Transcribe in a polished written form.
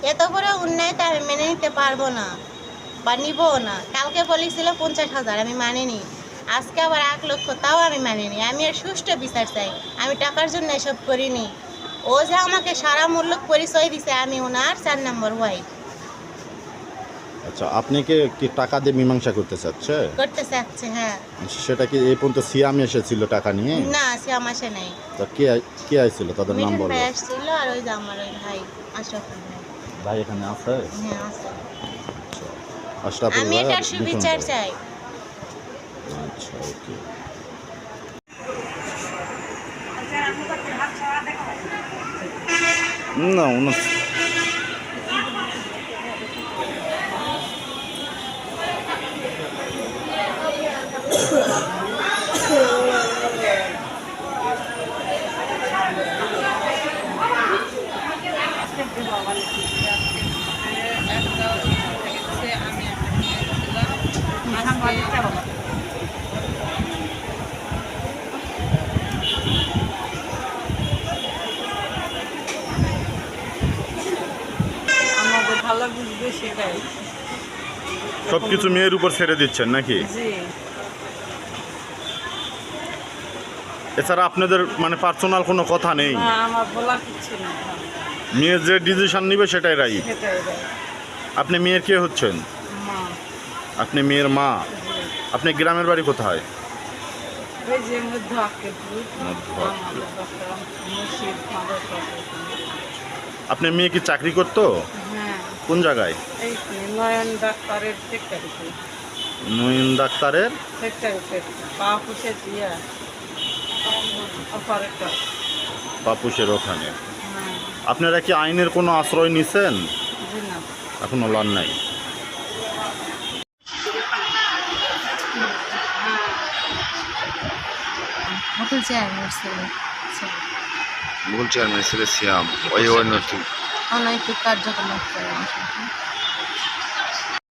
এত বড় অন্যায় তো আমি মেনে নিতে পারবো না বা নিবও না। কালকে বলেছিল 50,000, আমি মানিনি। আজকে আবার 1,00,000, তাও আমি মানিনি। আমি এর সুষ্ঠু বিচার চাই। আমি টাকার জন্য এসব করিনি। ও যে আমাকে সারা মূল্য পরিচয় দিছে, আমি ওনার 4 নম্বর ওয়াইফ। আচ্ছা, আপনি কি টাকা দিয়ে মীমাংসা করতে চাচ্ছে? করতে চাচ্ছে, হ্যাঁ। সেটা কি এই পর্যন্ত সিয়াম এসেছিল টাকা নিয়ে? না, সে আমার সে নেই। তা কে আইছিল, তাদের নাম মিঠুন ভাই বললো? আসছিল, আর ওই যে আমার ওই ভাই আশরাফুল ভাই। ভাই এখানে আছে? হ্যাঁ, আছে। আচ্ছা, আশরাফুল আমি ভাই আর এটার মিঠুন সুবিচার ভাই। চাই। আচ্ছা, ওকে। না, ওনার আমাদের ভালো বুঝবে সেটাই। সবকিছু মেয়ের উপর ছেড়ে দিচ্ছেন নাকি? জি। এছাড়া আপনাদের মানে পার্সোনাল কোনো কথা নেই? না, আমার বলার কিছু নেই। মেয়ে যে ডিসিশন নিবে সেটাই রাইট। সেটাই রাইট। আপনি মেয়ের কে হচ্ছেন? মা। আপনি মেয়ের মা। জি। আপনি গ্রামের বাড়ি কোথায়? ওই যে মধ্য আক্কেলপুর, মধ্য আমাদের ডক্টর মুর্শিদ মাদ্রাসা ওখানে। আপনার মেয়ে কি চাকরি করতো? হ্যাঁ, কোন জায়গায়? এই নয়ন ডাক্তারের ফ্যাক্টরিতে। নইন ডাক্তারের ফ্যাক্টরিতে পা পুষে দিয়া অপারেটর। পাপুসের ওখানে। হ্যাঁ। আপনারা কি আইনের কোনো আশ্রয় নিছেন? জি না। এখনো লন নাই? হোটেল চেয়ারম্যান ছিল। মুঘল চেয়ারম্যান ছিল সিয়াম, ওই অনৈতিক অনৈতিক কার্যকলাপ করে আমার সাথে।